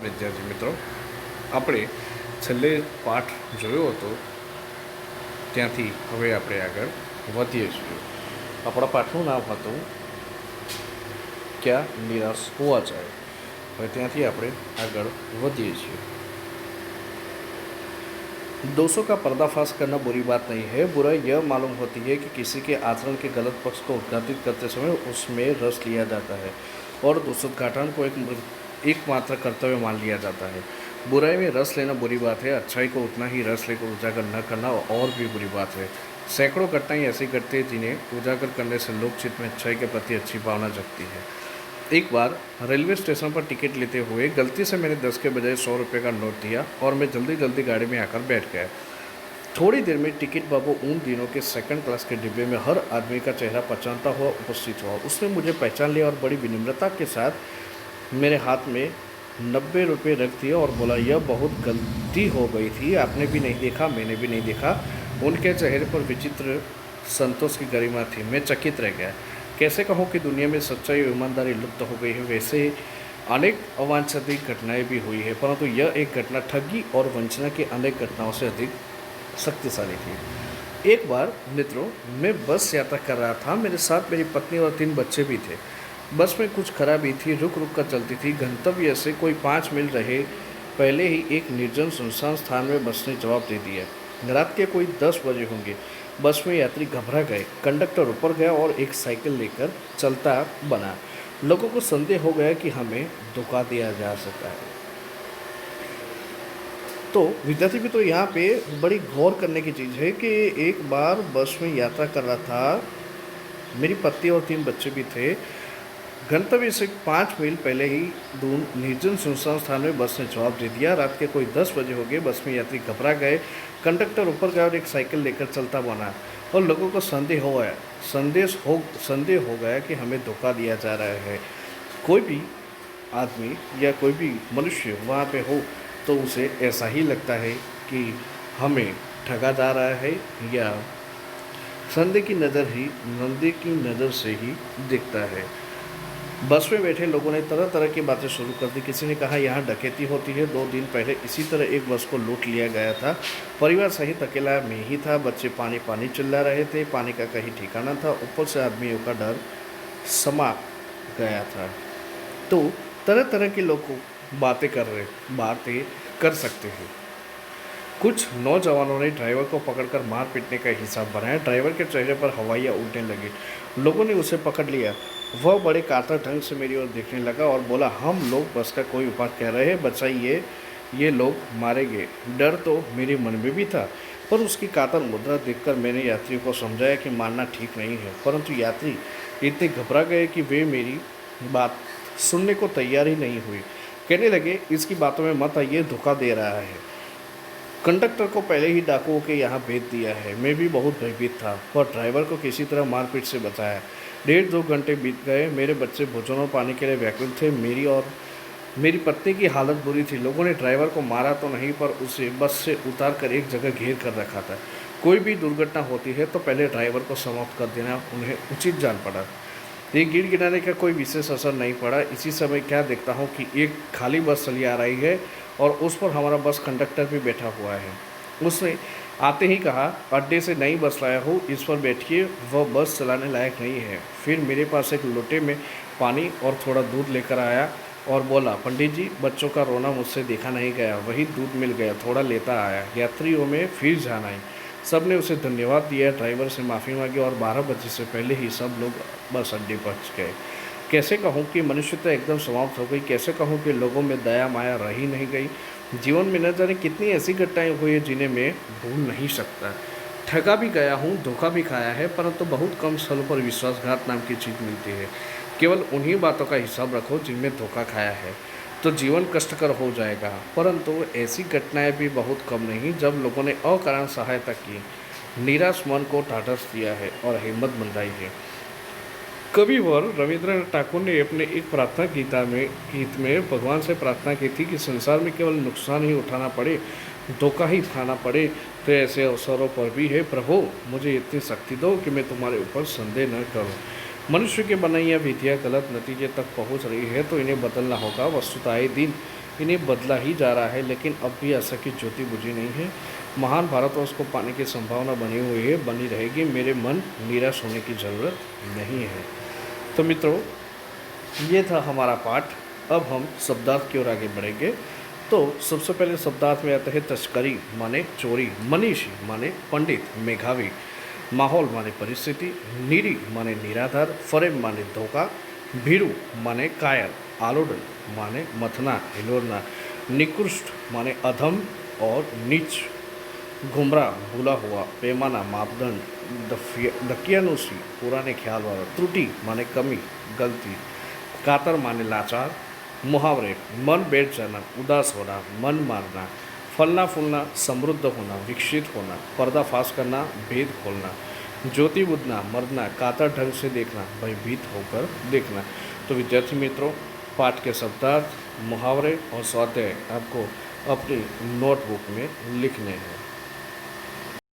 વિદ્યાર્થી મિત્રો, આપણે છેલ્લે પાઠ જોયો હતો ત્યાંથી હવે આપણે આગળ વધીએ છીએ. આપણા પાઠનું નામ હતું ક્યાં નિરાશ હોવા જાય. હવે ત્યાંથી આપણે આગળ વધીએ છીએ. दोषों का पर्दाफाश करना बुरी बात नहीं है. बुराई यह मालूम होती है कि किसी के आचरण के गलत पक्ष को उद्घाटित करते समय उसमें रस लिया जाता है और दोषोद्घाटन को एकमात्र कर्तव्य मान लिया जाता है. बुराई में रस लेना बुरी बात है. अच्छाई को उतना ही रस लेकर उजागर न करना और भी बुरी बात है. सैकड़ों घटनाएं ऐसी घटती है जिन्हें उजागर करने से लोकचित्त में अच्छाई के प्रति अच्छी भावना जगती है. एक बार रेलवे स्टेशन पर टिकट लेते हुए गलती से मैंने 10 के बजाय 100 रुपये का नोट दिया और मैं जल्दी जल्दी गाड़ी में आकर बैठ गया. थोड़ी देर में टिकट बाबू उन दिनों के सेकंड क्लास के डिब्बे में हर आदमी का चेहरा पहचानता हुआ उपस्थित हुआ. उसने मुझे पहचान लिया और बड़ी विनम्रता के साथ मेरे हाथ में 90 रुपये रख दिए और बोला, यह बहुत गलती हो गई थी. आपने भी नहीं देखा, मैंने भी नहीं देखा. उनके चेहरे पर विचित्र संतोष की गरिमा थी. मैं चकित रह गया. कैसे कहूँ कि दुनिया में सच्चाई और ईमानदारी लुप्त हो गई है. वैसे अनेक अवांछित घटनाएं भी हुई है, परंतु यह एक घटना ठगी और वंचना की अनेक घटनाओं से अधिक शक्तिशाली थी. एक बार मित्रों, मैं बस यात्रा कर रहा था. मेरे साथ मेरी पत्नी और 3 बच्चे भी थे. बस में कुछ खराबी थी, रुक रुक कर चलती थी. गंतव्य से कोई 5 मील रहे पहले ही एक निर्जन सुनसान स्थान में बस ने जवाब दे दिया. रात के कोई 10 बजे होंगे. बस में यात्री घबरा गए. कंडक्टर ऊपर गया और एक साइकिल लेकर चलता बना. लोगों को संदेह हो गया कि हमें धोखा दिया जा सकता है. तो विद्यार्थी भी तो यहाँ पे बड़ी गौर करने की चीज़ है कि एक बार बस में यात्रा कर रहा था. मेरी पत्नी और 3 बच्चे भी थे. गंतव्य से 5 मील पहले ही दूर निर्जन सुनसान स्थान में बस ने जवाब दे दिया. रात के कोई 10 बजे हो गए. बस में यात्री घबरा गए. कंडक्टर ऊपर गया और एक साइकिल लेकर चलता बना और लोगों को संदेह हो गया कि हमें धोखा दिया जा रहा है. कोई भी आदमी या कोई भी मनुष्य वहाँ पे हो तो उसे ऐसा ही लगता है कि हमें ठगा जा रहा है या संदेह की नज़र से ही दिखता है. बस में बैठे लोगों ने तरह तरह की बातें शुरू कर दी. किसी ने कहा यहाँ डकैती होती है. 2 दिन पहले इसी तरह एक बस को लूट लिया गया था. परिवार सहित अकेला मैं ही था. बच्चे पानी पानी चिल्ला रहे थे. पानी का कहीं ठिकाना था. ऊपर से आदमियों का डर समा गया था. तो तरह तरह के लोग बातें कर सकते हैं. कुछ नौजवानों ने ड्राइवर को पकड़कर मार पीटने का हिसाब बनाया. ड्राइवर के चेहरे पर हवाइयाँ उड़ने लगी. लोगों ने उसे पकड़ लिया. वह बड़े कातर ढंग से मेरी ओर देखने लगा और बोला, हम लोग बस का कोई उपाय कह रहे हैं, बचाइए, ये लोग मारेंगे. डर तो मेरे मन में भी था, पर उसकी कातर मुद्रा देखकर मैंने यात्रियों को समझाया कि मारना ठीक नहीं है. परंतु यात्री इतने घबरा गए कि वे मेरी बात सुनने को तैयार ही नहीं हुई. कहने लगे, इसकी बातों में मत आइए, धोखा दे रहा है. कंडक्टर को पहले ही डाकुओं के यहाँ भेज दिया है. मैं भी बहुत भयभीत था, पर ड्राइवर को किसी तरह मारपीट से बचाया. 1.5-2 घंटे बीत गए. मेरे बच्चे भोजन और पानी के लिए व्याकुल थे. मेरी पत्नी की हालत बुरी थी. लोगों ने ड्राइवर को मारा तो नहीं, पर उसे बस से उतार कर एक जगह घेर कर रखा था. कोई भी दुर्घटना होती है तो पहले ड्राइवर को समाप्त कर देना उन्हें उचित जान पड़ा. ये गिड़गिड़ाने का कोई विशेष असर नहीं पड़ा. इसी समय क्या देखता हूँ कि एक खाली बस चली आ रही है और उस पर हमारा बस कंडक्टर भी बैठा हुआ है. उसने आते ही कहा, अड्डे से नई बस लाया हूँ, इस पर बैठिए, वह बस चलाने लायक नहीं है. फिर मेरे पास एक लोटे में पानी और थोड़ा दूध लेकर आया और बोला, पंडित जी, बच्चों का रोना मुझसे देखा नहीं गया. वही दूध मिल गया, थोड़ा लेता आया. यात्रियों में फिर जान आई. सब ने उसे धन्यवाद दिया. ड्राइवर से माफ़ी मांगी और 12 बजे से पहले ही सब लोग बस अड्डे पहुँच गए. कैसे कहूँ कि मनुष्यता एकदम समाप्त हो गई. कैसे कहूँ कि लोगों में दया माया रही नहीं गई. जीवन में न जाने कितनी ऐसी घटनाएं हुई है जिन्हें मैं भूल नहीं सकता. ठगा भी गया हूँ, धोखा भी खाया है, परंतु बहुत कम स्थलों पर विश्वासघात नाम की चीज़ मिलती है. केवल उन्हीं बातों का हिसाब रखो जिनमें धोखा खाया है, तो जीवन कष्टकर हो जाएगा. परंतु ऐसी घटनाएं भी बहुत कम नहीं जब लोगों ने अकारण सहायता की, निराश मन को ढाढ़स दिया है और हिम्मत बंधाई है. कविवर रविंद्रनाथ ठाकुर ने अपने एक प्रार्थना गीत में भगवान से प्रार्थना की थी कि संसार में केवल नुकसान ही उठाना पड़े, धोखा ही खाना पड़े, तो ऐसे अवसरों पर भी है प्रभु, मुझे इतनी शक्ति दो कि मैं तुम्हारे ऊपर संदेह न करूं. मनुष्य की बनाई यह विधियाँ गलत नतीजे तक पहुंच रही है तो इन्हें बदलना होगा. वस्तुतः आए दिन इन्हें बदला ही जा रहा है, लेकिन अब भी आशा की ज्योति बुझी नहीं है। महान भारतवर्ष को पाने की संभावना बनी हुई है, बनी रहेगी। मेरे मन निराश होने की ज़रूरत नहीं है। तो मित्रों, ये था हमारा पाठ। अब हम शब्दार्थ की ओर आगे बढ़ेंगे। तो सबसे पहले शब्दार्थ में आता है तस्करी माने चोरी, मनीषी माने पंडित मेधावी, माहौल माने परिस्थिति, नीरी माने निराधार, फरेब माने धोखा, भीरू माने कायर, आलोडन माने मथना हिलोरना, निकृष्ट माने अधम और नीच, गुमराह भूला हुआ, पैमाना मापदंड, दकियानुसी पुराने ख्याल वाला, त्रुटि माने कमी गलती, कातर माने लाचार, मुहावरे मन बैठ जाना, उदास होना, मन मारना, फलना फूलना, समृद्ध होना, विकसित होना, पर्दाफाश करना, भेद खोलना, ज्योति बुझना, मरना, कातर ढंग से देखना, भयभीत होकर देखना। तो विद्यार्थी मित्रों, पाठ के शब्दार्थ, मुहावरे और स्वाध्याय आपको अपनी नोटबुक में लिखने हैं।